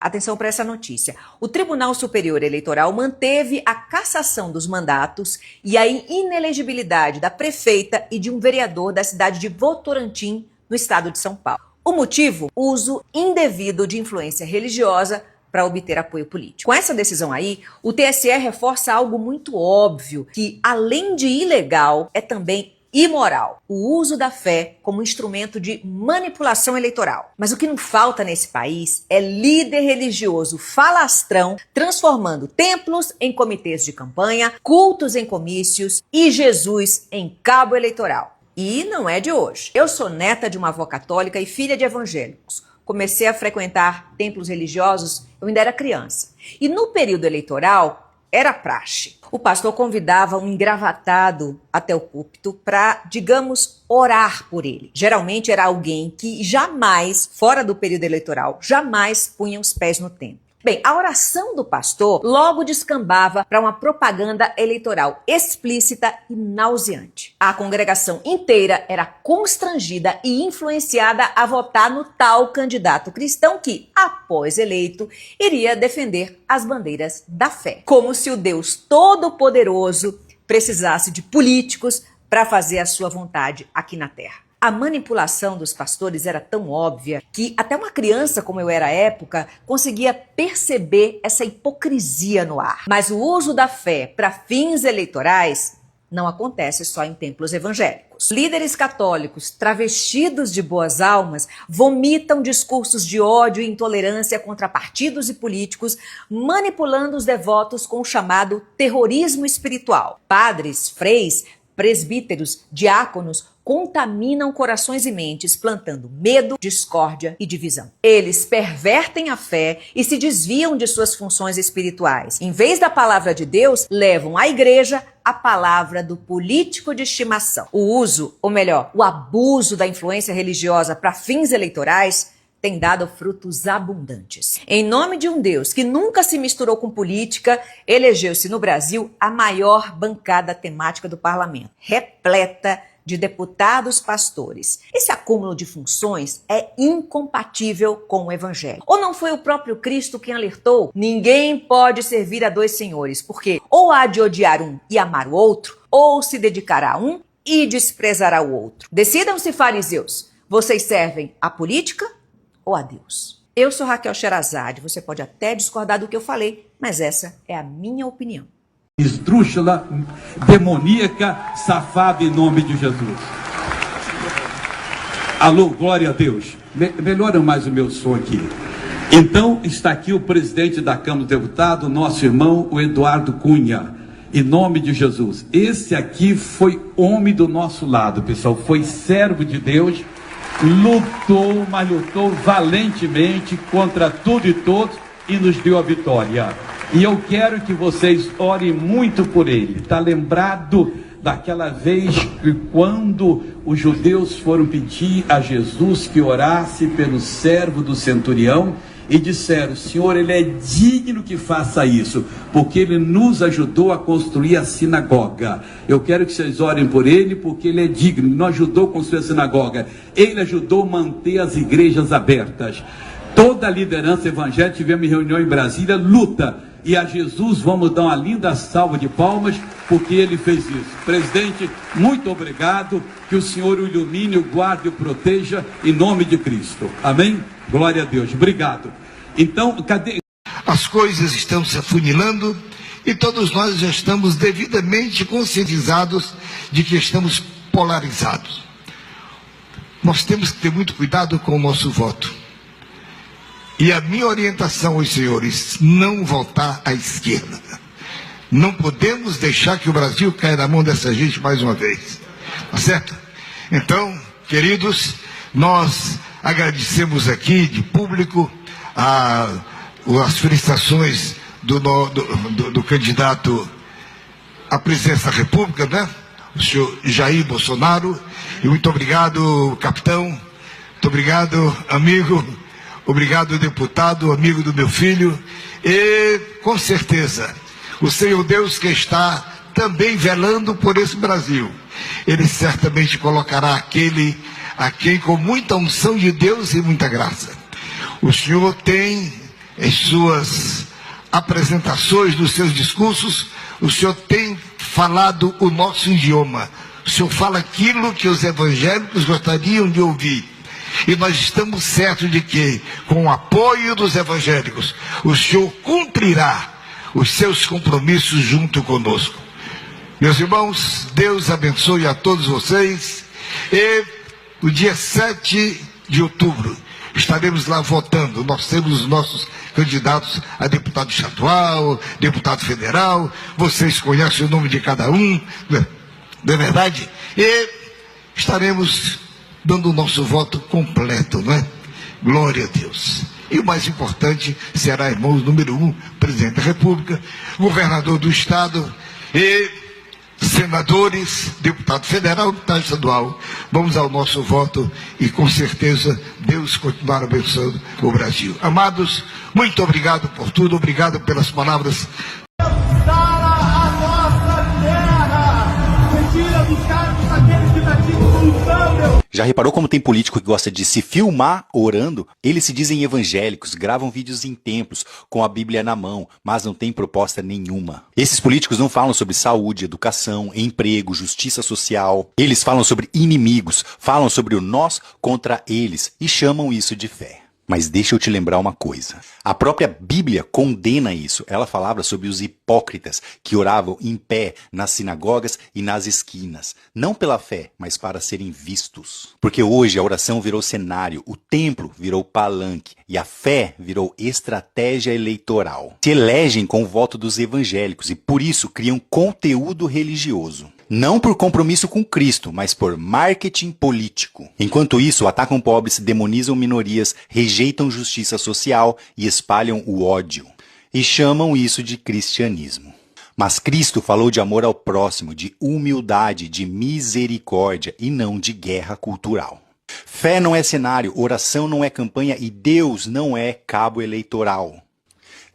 Atenção para essa notícia. O Tribunal Superior Eleitoral manteve a cassação dos mandatos e a inelegibilidade da prefeita e de um vereador da cidade de Votorantim, no estado de São Paulo. O motivo? Uso indevido de influência religiosa para obter apoio político. Com essa decisão aí, o TSE reforça algo muito óbvio, que além de ilegal, é também imoral, o uso da fé como instrumento de manipulação eleitoral. Mas o que não falta nesse país é líder religioso falastrão transformando templos em comitês de campanha, cultos em comícios e Jesus em cabo eleitoral. E não é de hoje. Eu sou neta de uma avó católica e filha de evangélicos. Comecei a frequentar templos religiosos, eu ainda era criança. E no período eleitoral, era praxe. O pastor convidava um engravatado até o púlpito para, digamos, orar por ele. Geralmente era alguém que jamais, fora do período eleitoral, jamais punha os pés no templo. Bem, a oração do pastor logo descambava para uma propaganda eleitoral explícita e nauseante. A congregação inteira era constrangida e influenciada a votar no tal candidato cristão que, após eleito, iria defender as bandeiras da fé. Como se o Deus Todo-Poderoso precisasse de políticos para fazer a sua vontade aqui na terra. A manipulação dos pastores era tão óbvia que até uma criança, como eu era à época, conseguia perceber essa hipocrisia no ar. Mas o uso da fé para fins eleitorais não acontece só em templos evangélicos. Líderes católicos travestidos de boas almas vomitam discursos de ódio e intolerância contra partidos e políticos, manipulando os devotos com o chamado terrorismo espiritual. Padres, freis, presbíteros, diáconos contaminam corações e mentes, plantando medo, discórdia e divisão. Eles pervertem a fé e se desviam de suas funções espirituais. Em vez da palavra de Deus, levam à igreja a palavra do político de estimação. O uso, ou melhor, o abuso da influência religiosa para fins eleitorais tem dado frutos abundantes. Em nome de um Deus que nunca se misturou com política, elegeu-se no Brasil a maior bancada temática do parlamento, repleta de deputados pastores. Esse acúmulo de funções é incompatível com o evangelho. Ou não foi o próprio Cristo quem alertou? Ninguém pode servir a dois senhores, porque ou há de odiar um e amar o outro, ou se dedicará a um e desprezará o outro. Decidam-se, fariseus, vocês servem a política ou a Deus? Eu sou Raquel Sherazade, você pode até discordar do que eu falei, mas essa é a minha opinião. Esdrúxula, demoníaca, safada em nome de Jesus. Alô, glória a Deus. Melhora mais o meu som aqui. Então, está aqui o presidente da Câmara dos Deputados, nosso irmão, o Eduardo Cunha. Em nome de Jesus. Esse aqui foi homem do nosso lado, pessoal. Foi servo de Deus. Lutou, mas lutou valentemente contra tudo e todos e nos deu a vitória. E eu quero que vocês orem muito por ele. Está lembrado daquela vez que quando os judeus foram pedir a Jesus que orasse pelo servo do centurião e disseram, Senhor, ele é digno que faça isso, porque ele nos ajudou a construir a sinagoga. Eu quero que vocês orem por ele, porque ele é digno, ele nos ajudou a construir a sinagoga. Ele ajudou a manter as igrejas abertas. Toda a liderança evangélica, tivemos reunião em Brasília, luta. E a Jesus vamos dar uma linda salva de palmas, porque ele fez isso. Presidente, muito obrigado. Que o Senhor o ilumine, o guarde e o proteja, em nome de Cristo. Amém? Glória a Deus. Obrigado. Então, cadê? As coisas estão se afunilando e todos nós já estamos devidamente conscientizados de que estamos polarizados. Nós temos que ter muito cuidado com o nosso voto. E a minha orientação aos senhores, não votar à esquerda. Não podemos deixar que o Brasil caia na mão dessa gente mais uma vez. Tá certo? Então, queridos, nós agradecemos aqui de público as felicitações do candidato à presidência da República, né? O senhor Jair Bolsonaro. E muito obrigado, capitão. Muito obrigado, amigo. Obrigado, deputado, amigo do meu filho. E, com certeza, o Senhor Deus que está também velando por esse Brasil, Ele certamente colocará aquele a quem com muita unção de Deus e muita graça. O Senhor tem em suas apresentações, nos seus discursos, o senhor tem falado o nosso idioma. O senhor fala aquilo que os evangélicos gostariam de ouvir. E nós estamos certos de que, com o apoio dos evangélicos, o senhor cumprirá os seus compromissos junto conosco. Meus irmãos, Deus abençoe a todos vocês. E o dia 7 de outubro estaremos lá votando. Nós temos os nossos candidatos a deputado estadual, deputado federal. Vocês conhecem o nome de cada um, não é verdade? E estaremos dando o nosso voto completo, não é? Glória a Deus. E o mais importante será, irmãos, número 1, presidente da República, governador do Estado e senadores, deputado federal, deputado estadual. Vamos ao nosso voto e com certeza Deus continuará abençoando o Brasil. Amados, muito obrigado por tudo, obrigado pelas palavras. Já reparou como tem político que gosta de se filmar orando? Eles se dizem evangélicos, gravam vídeos em templos com a Bíblia na mão, mas não tem proposta nenhuma. Esses políticos não falam sobre saúde, educação, emprego, justiça social. Eles falam sobre inimigos, falam sobre o nós contra eles e chamam isso de fé. Mas deixa eu te lembrar uma coisa. A própria Bíblia condena isso. Ela falava sobre os hipócritas que oravam em pé nas sinagogas e nas esquinas. Não pela fé, mas para serem vistos. Porque hoje a oração virou cenário, o templo virou palanque e a fé virou estratégia eleitoral. Se elegem com o voto dos evangélicos e por isso criam conteúdo religioso. Não por compromisso com Cristo, mas por marketing político. Enquanto isso, atacam pobres, demonizam minorias, rejeitam justiça social e espalham o ódio. E chamam isso de cristianismo. Mas Cristo falou de amor ao próximo, de humildade, de misericórdia e não de guerra cultural. Fé não é cenário, oração não é campanha e Deus não é cabo eleitoral.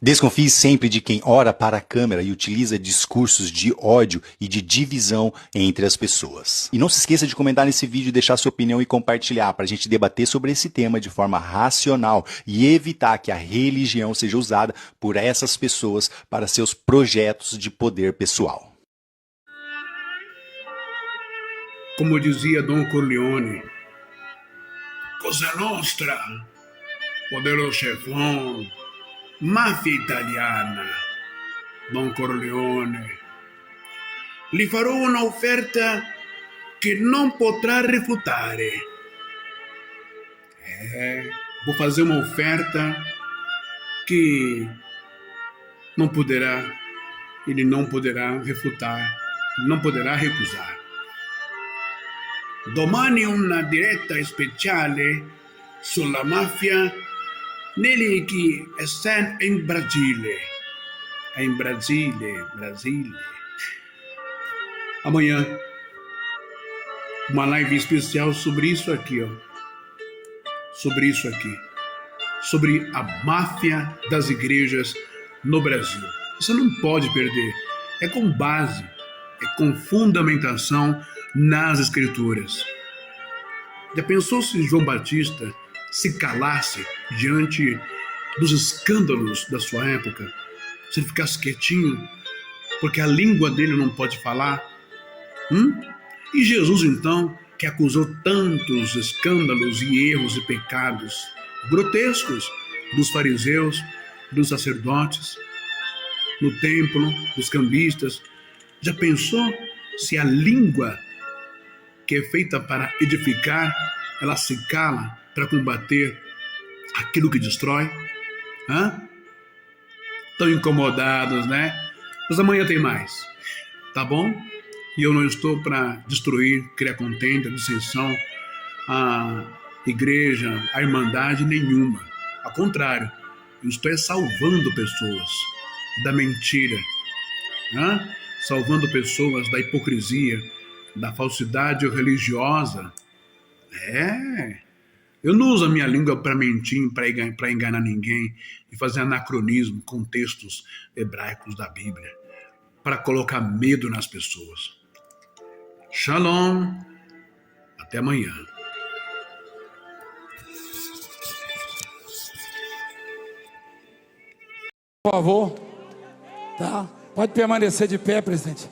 Desconfie sempre de quem ora para a câmera e utiliza discursos de ódio e de divisão entre as pessoas. E não se esqueça de comentar nesse vídeo, deixar sua opinião e compartilhar para a gente debater sobre esse tema de forma racional e evitar que a religião seja usada por essas pessoas para seus projetos de poder pessoal. Como dizia Don Corleone, Cosa Nostra, Poderoso Chefão, Mafia italiana, Don Corleone. Lhe farò una offerta che non potrà refutare. Vou fazer uma oferta que ele não poderá refutar, não poderá recusar. Domani una diretta speciale sulla mafia nele que está em Brasília. Em Brasília. Amanhã, uma live especial sobre isso aqui, ó. Sobre isso aqui. Sobre a máfia das igrejas no Brasil. Você não pode perder. É com base, é com fundamentação nas Escrituras. Já pensou se João Batista se calasse diante dos escândalos da sua época, se ele ficasse quietinho, porque a língua dele não pode falar? E Jesus, então, que acusou tantos escândalos e erros e pecados grotescos dos fariseus, dos sacerdotes, no templo, dos cambistas, já pensou se a língua que é feita para edificar, ela se cala para combater aquilo que destrói? Estão incomodados, né? Mas amanhã tem mais, tá bom? E eu não estou para destruir, criar contenda, dissensão, a igreja, a irmandade nenhuma. Ao contrário, eu estou salvando pessoas da mentira, salvando pessoas da hipocrisia, da falsidade religiosa. Eu não uso a minha língua para mentir, para enganar ninguém e fazer anacronismo com textos hebraicos da Bíblia, para colocar medo nas pessoas. Shalom, até amanhã. por favor. Tá? Pode permanecer de pé, presidente.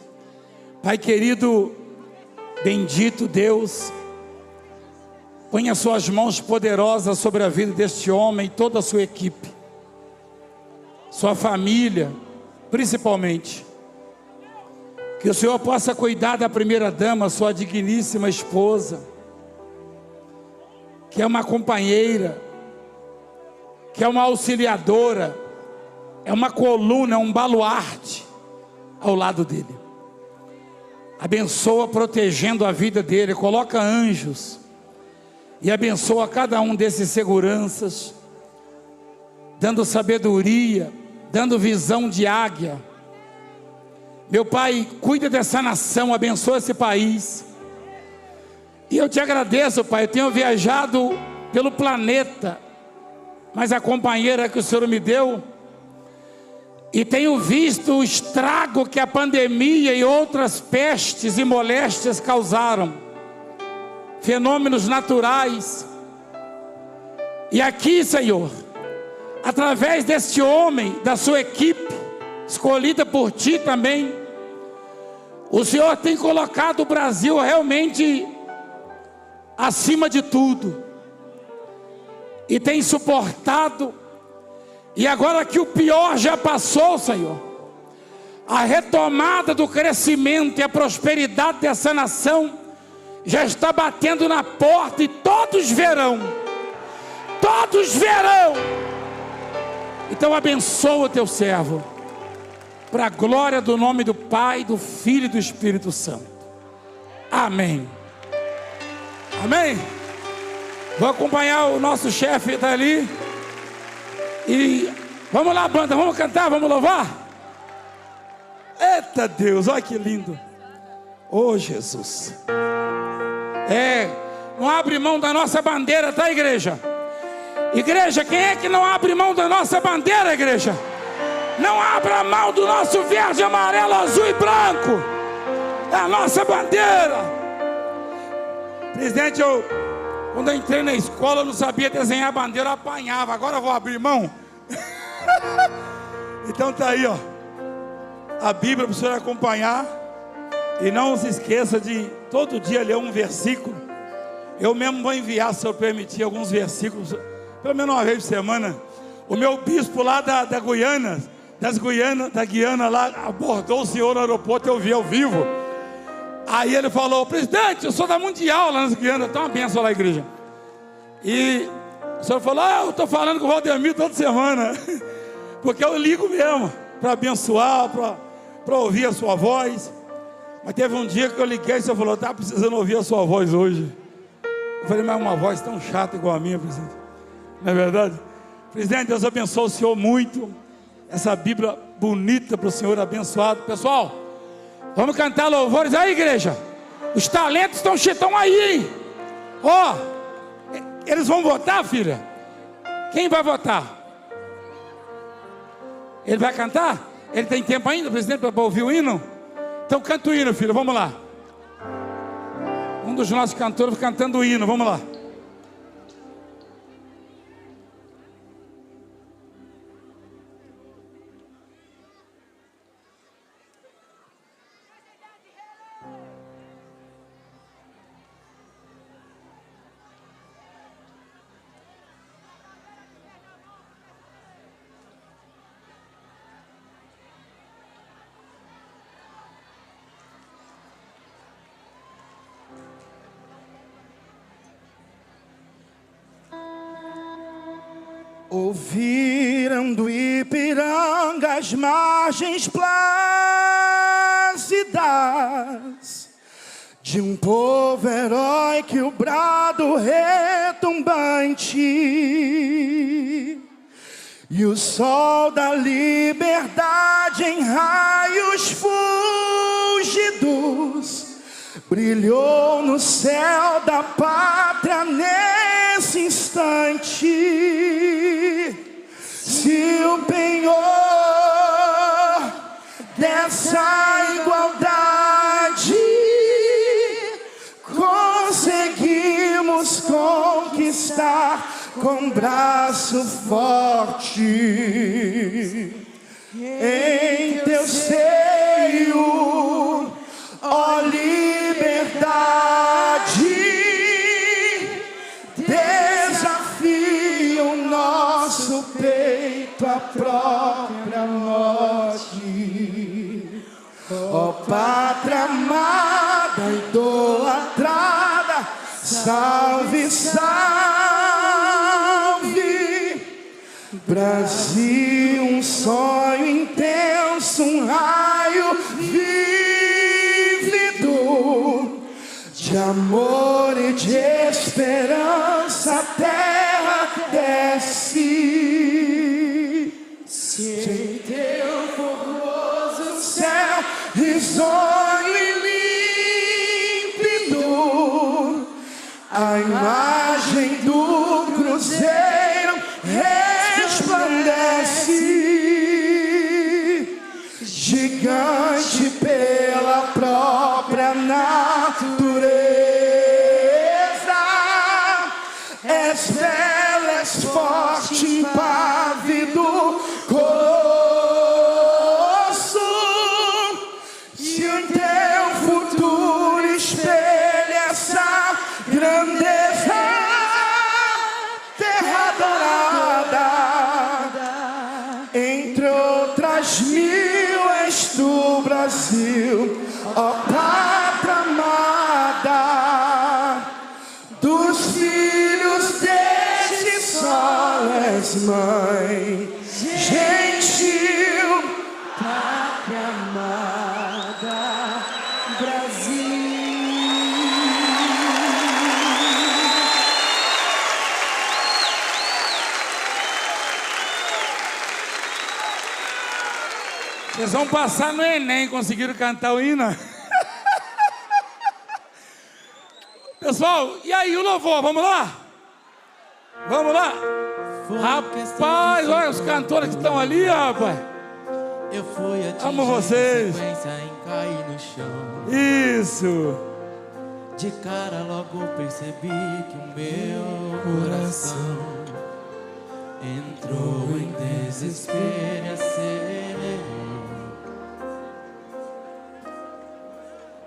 Pai querido, bendito Deus, põe as suas mãos poderosas sobre a vida deste homem e toda a sua equipe, sua família, principalmente. Que o Senhor possa cuidar da primeira dama, sua digníssima esposa, que é uma companheira, que é uma auxiliadora, é uma coluna, é um baluarte ao lado dele. Abençoa protegendo a vida dele, coloca anjos e abençoa cada um desses seguranças, dando sabedoria, dando visão de águia. Meu Pai, cuida dessa nação, abençoa esse país. E eu te agradeço, Pai, eu tenho viajado pelo planeta, mas a companheira que o Senhor me deu, e tenho visto o estrago que a pandemia e outras pestes e moléstias causaram, fenômenos naturais. E aqui, Senhor, através deste homem, da sua equipe, escolhida por Ti também, o Senhor tem colocado o Brasil realmente acima de tudo, e tem suportado. E agora que o pior já passou, Senhor, a retomada do crescimento e a prosperidade dessa nação já está batendo na porta, e todos verão. Então abençoa o teu servo, para a glória do nome do Pai, do Filho e do Espírito Santo. Amém. Amém. Vou acompanhar o nosso chefe dali. E vamos lá, banda, vamos cantar, vamos louvar. Eita Deus, olha que lindo. Oh Jesus. Não abre mão da nossa bandeira, tá, igreja? Igreja, quem é que não abre mão da nossa bandeira, igreja? Não abra mão do nosso verde, amarelo, azul e branco. É a nossa bandeira. Presidente, quando eu entrei na escola, eu não sabia desenhar bandeira, eu apanhava. Agora eu vou abrir mão. Então tá aí, ó, a Bíblia para o senhor acompanhar. E não se esqueça de todo dia ler um versículo. Eu mesmo vou enviar, se eu permitir, alguns versículos, pelo menos uma vez por semana. O meu bispo lá da Guiana, da Guiana lá, abordou o senhor no aeroporto, eu vi ao vivo. Aí ele falou: presidente, eu sou da Mundial lá nas Guianas, tá uma benção lá, igreja. E o senhor falou: eu estou falando com o Valdemir toda semana, porque eu ligo mesmo, para abençoar, para ouvir a sua voz. Mas teve um dia que eu liguei e o senhor falou: tá precisando ouvir a sua voz hoje. Eu falei: mas uma voz tão chata igual a minha, presidente. Não é verdade? Presidente, Deus abençoe o senhor muito. Essa Bíblia bonita para o senhor abençoado. Pessoal, vamos cantar louvores aí, igreja. Os talentos estão aí, hein? Ó, eles vão votar, filha? Quem vai votar? Ele vai cantar? Ele tem tempo ainda, presidente, para ouvir o hino? Então canta o hino, filho, vamos lá. Um dos nossos cantores cantando o hino, vamos lá. Ouviram do Ipiranga as margens plácidas de um povo herói que o brado retumbante e o sol da liberdade em raios fúlgidos brilhou no céu da pátria nesse instante. Se o penhor dessa igualdade conseguimos conquistar com braço forte, pela própria morte. Ó pátria amada, idolatrada, salve, salve. Brasil, um sonho intenso, um raio vívido de amor e de esperança, a terra desce. Sem teu formoso céu, risonho e límpido, a imagem do cruzeiro resplandece, gigante pela própria natureza. És bela, és forte, impávido, colosso. Se o teu futuro espelha essa grandeza, terra dourada, entre outras mil és tu, Brasil, ó pátria amada, dos filhos deste sol és mãe, gentil, pátria amada, Brasil. Vocês vão passar no Enem, conseguiram cantar o hino? Pessoal, e aí o louvor, vamos lá? Vamos lá? Rapaz, olha os cantores que estão ali, rapaz. Eu fui amo vocês. em cair no chão. Isso. De cara logo percebi que o meu coração entrou em desespero e acelerou.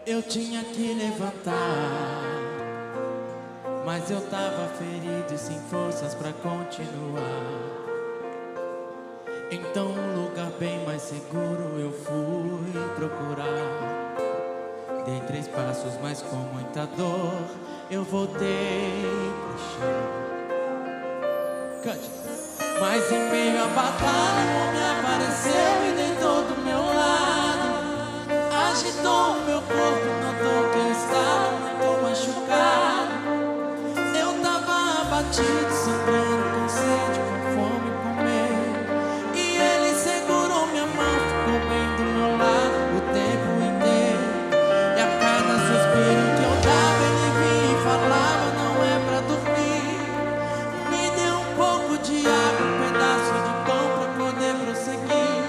Eu tinha que levantar, mas eu tava ferido e sem forças pra continuar. Então um lugar bem mais seguro eu fui procurar. Dei 3 passos, mas com muita dor eu voltei pro chão. Cante. Mas em meio à batalha um homem apareceu e deitou do meu lado. Agitou o meu corpo, notou que eu estava muito machucado. Eu tava abatido, sangrando, com sede, com fome, com medo. E ele segurou minha mão, ficou bem do meu lado o tempo inteiro. E a cada suspiro que eu dava, ele vinha e falava: não é pra dormir. Me deu um pouco de água, um pedaço de pão pra poder prosseguir.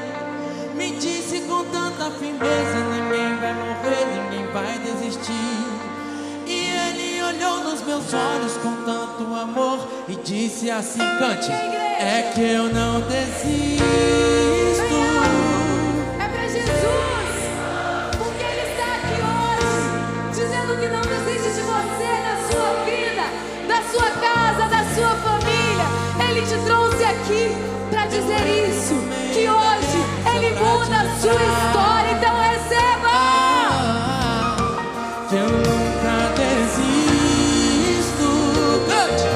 Me disse com tanta firmeza: ninguém vai morrer, ninguém vai desistir. E ele olhou nos meus olhos com tanto amor e disse assim: cante, é que eu não desisto. É pra Jesus, porque Ele está aqui hoje, dizendo que não desiste de você, da sua vida, da sua casa, da sua família. Ele te trouxe aqui pra dizer isso, que hoje Ele muda a sua história, então receba! Que eu nunca desisto. Cante!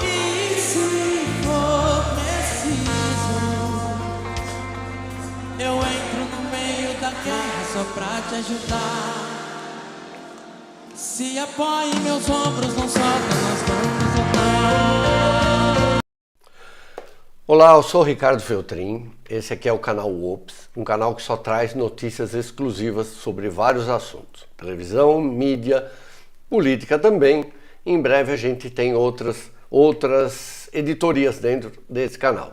E se for preciso, eu entro no meio da guerra só pra te ajudar. Se apoia em meus ombros, não solta, nós vamos lutar. Olá, eu sou o Ricardo Feltrin, esse aqui é o canal Ops, um canal que só traz notícias exclusivas sobre vários assuntos. Televisão, mídia, política também. Em breve a gente tem outras editorias dentro desse canal.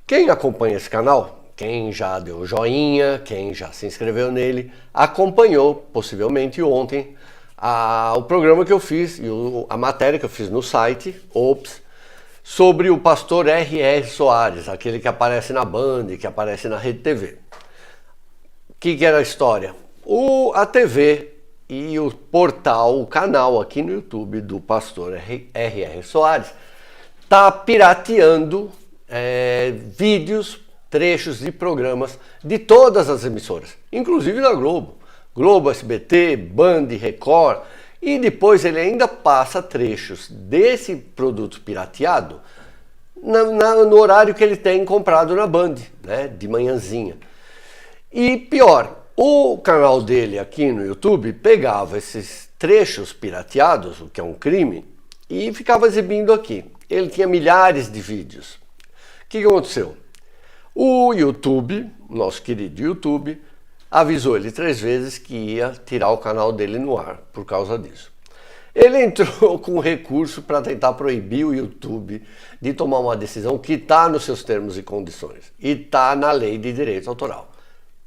Quem acompanha esse canal, quem já deu joinha, quem já se inscreveu nele, acompanhou possivelmente ontem o programa que eu fiz e a matéria que eu fiz no site Ops, sobre o pastor R.R. Soares, aquele que aparece na Band, que aparece na Rede TV. O que era a história? A TV e o portal, o canal aqui no YouTube do pastor R.R. Soares está pirateando vídeos, trechos de programas de todas as emissoras, inclusive na Globo. Globo, SBT, Band, Record, e depois ele ainda passa trechos desse produto pirateado no horário que ele tem comprado na Band, né, de manhãzinha. E pior, o canal dele aqui no YouTube pegava esses trechos pirateados, o que é um crime, e ficava exibindo aqui. Ele tinha milhares de vídeos. O que aconteceu? O YouTube, nosso querido YouTube, avisou ele 3 vezes que ia tirar o canal dele no ar por causa disso. Ele entrou com recurso para tentar proibir o YouTube de tomar uma decisão que está nos seus termos e condições e está na lei de direito autoral,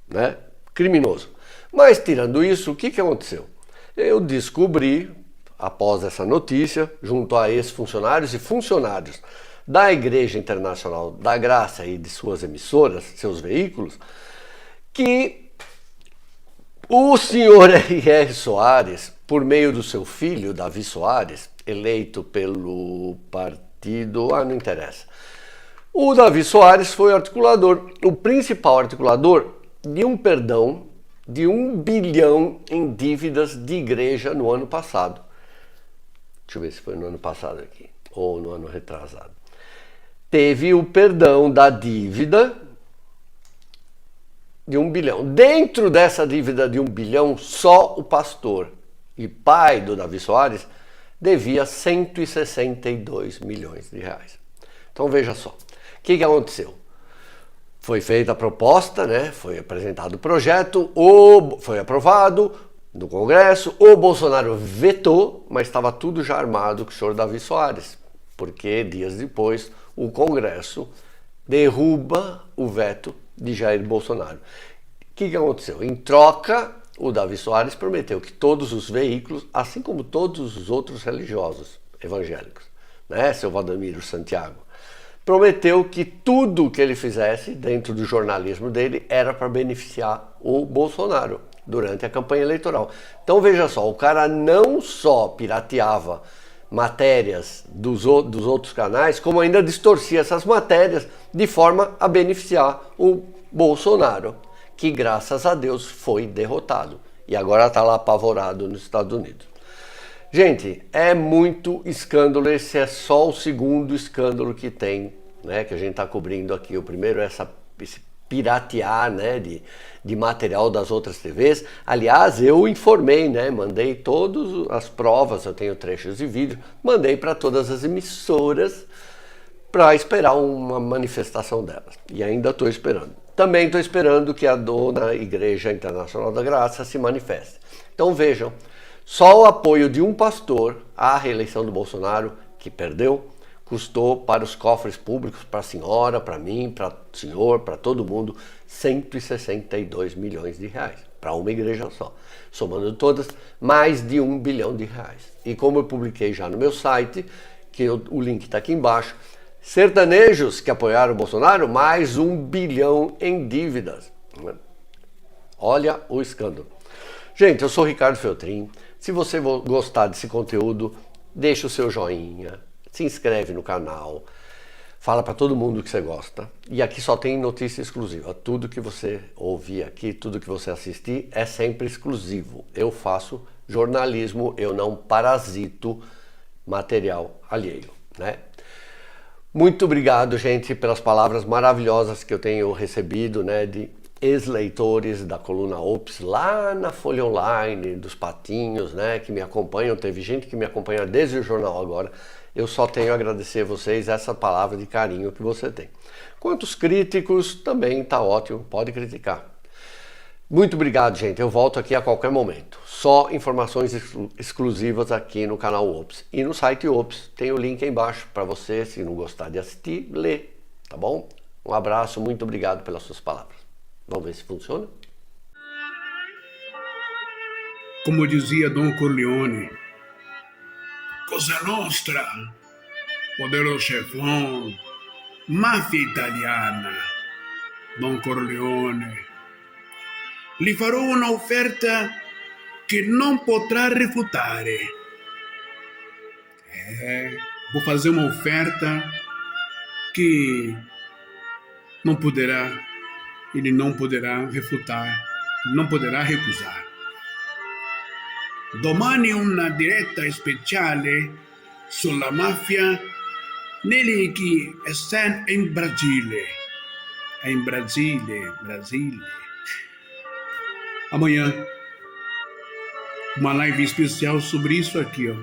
né? Criminoso. Mas tirando isso, o que aconteceu? Eu descobri, após essa notícia, junto a ex-funcionários e funcionários da Igreja Internacional da Graça e de suas emissoras, seus veículos, que o senhor R.R. Soares, por meio do seu filho, Davi Soares, eleito pelo partido... não interessa. O Davi Soares foi o principal articulador de um perdão de 1 bilhão em dívidas de igreja no ano passado. Deixa eu ver se foi no ano passado aqui, ou no ano retrasado. Teve o perdão da dívida de 1 bilhão. Dentro dessa dívida de 1 bilhão, só o pastor e pai do Davi Soares devia 162 milhões de reais. Então veja só, o que aconteceu? Foi feita a proposta, né? Foi apresentado o projeto, foi aprovado no Congresso, o Bolsonaro vetou, mas estava tudo já armado com o senhor Davi Soares, porque dias depois o Congresso derruba o veto de Jair Bolsonaro. O que aconteceu? Em troca, o Davi Soares prometeu que todos os veículos, assim como todos os outros religiosos evangélicos, né, seu Valdemiro Santiago, prometeu que tudo que ele fizesse dentro do jornalismo dele era para beneficiar o Bolsonaro durante a campanha eleitoral. Então veja só, o cara não só pirateava matérias dos outros canais, como ainda distorcia essas matérias de forma a beneficiar o Bolsonaro, que graças a Deus foi derrotado e agora está lá apavorado nos Estados Unidos. Gente, é muito escândalo, esse é só o segundo escândalo que tem, né, que a gente está cobrindo aqui. O primeiro é esse piratear, né, de material das outras TVs. Aliás, eu informei, né, mandei todas as provas, eu tenho trechos de vídeo, mandei para todas as emissoras para esperar uma manifestação delas. E ainda estou esperando. Também estou esperando que a dona Igreja Internacional da Graça se manifeste. Então vejam, só o apoio de um pastor à reeleição do Bolsonaro, que perdeu, custou para os cofres públicos, para a senhora, para mim, para o senhor, para todo mundo, 162 milhões de reais, para uma igreja só. Somando todas, mais de 1 bilhão de reais. E como eu publiquei já no meu site, que o link está aqui embaixo, sertanejos que apoiaram o Bolsonaro, mais 1 bilhão em dívidas. Olha o escândalo. Gente, eu sou Ricardo Feltrin. Se você gostar desse conteúdo, deixa o seu joinha, se inscreve no canal, fala para todo mundo que você gosta. E aqui só tem notícia exclusiva. Tudo que você ouvir aqui, tudo que você assistir é sempre exclusivo. Eu faço jornalismo, eu não parasito material alheio, né? Muito obrigado, gente, pelas palavras maravilhosas que eu tenho recebido, né, de ex-leitores da coluna Ops, lá na Folha Online, dos Patinhos, né, que me acompanham. Teve gente que me acompanha desde o jornal agora. Eu só tenho a agradecer a vocês essa palavra de carinho que você tem. Quanto os críticos, também tá ótimo, pode criticar. Muito obrigado, gente. Eu volto aqui a qualquer momento. Só informações exclusivas aqui no canal Ops. E no site Ops tem o link aí embaixo para você, se não gostar de assistir, ler, tá bom? Um abraço, muito obrigado pelas suas palavras. Vamos ver se funciona? Como dizia Don Corleone, Cosa Nostra, Poderoso Chefão, Máfia Italiana, Don Corleone. Lhe farò una offerta que não potrà refutare. Vou fazer uma oferta que ele não poderá refutar, não poderá recusar. Domani una diretta speciale sulla mafia nelle che è in Brasile. É em Brasília. Amanhã, uma live especial sobre isso aqui, ó.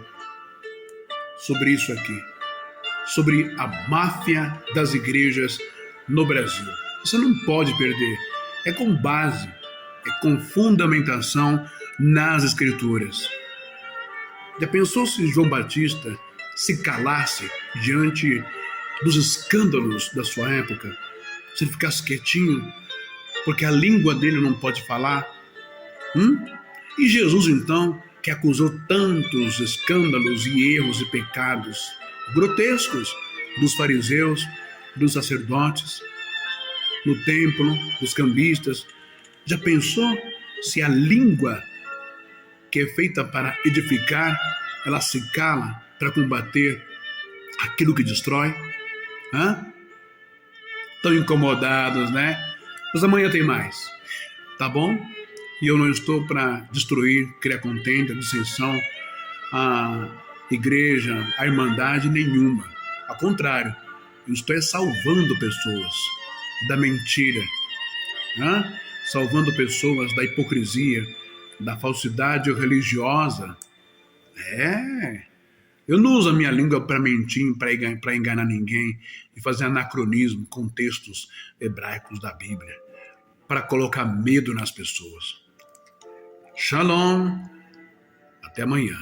Sobre a máfia das igrejas no Brasil. Você não pode perder. É com base, é com fundamentação nas Escrituras. Já pensou se João Batista se calasse diante dos escândalos da sua época? Se ele ficasse quietinho, porque a língua dele não pode falar? E Jesus, então, que acusou tantos escândalos e erros e pecados grotescos dos fariseus, dos sacerdotes, no templo, dos cambistas, já pensou se a língua que é feita para edificar, ela se cala para combater aquilo que destrói? Estão incomodados, né? Mas amanhã tem mais, tá bom? E eu não estou para destruir, criar contenda, dissensão, a igreja, a irmandade nenhuma. Ao contrário, eu estou salvando pessoas da mentira, salvando pessoas da hipocrisia, da falsidade religiosa. Eu não uso a minha língua para mentir, para enganar ninguém e fazer anacronismo com textos hebraicos da Bíblia, para colocar medo nas pessoas. Shalom, até amanhã.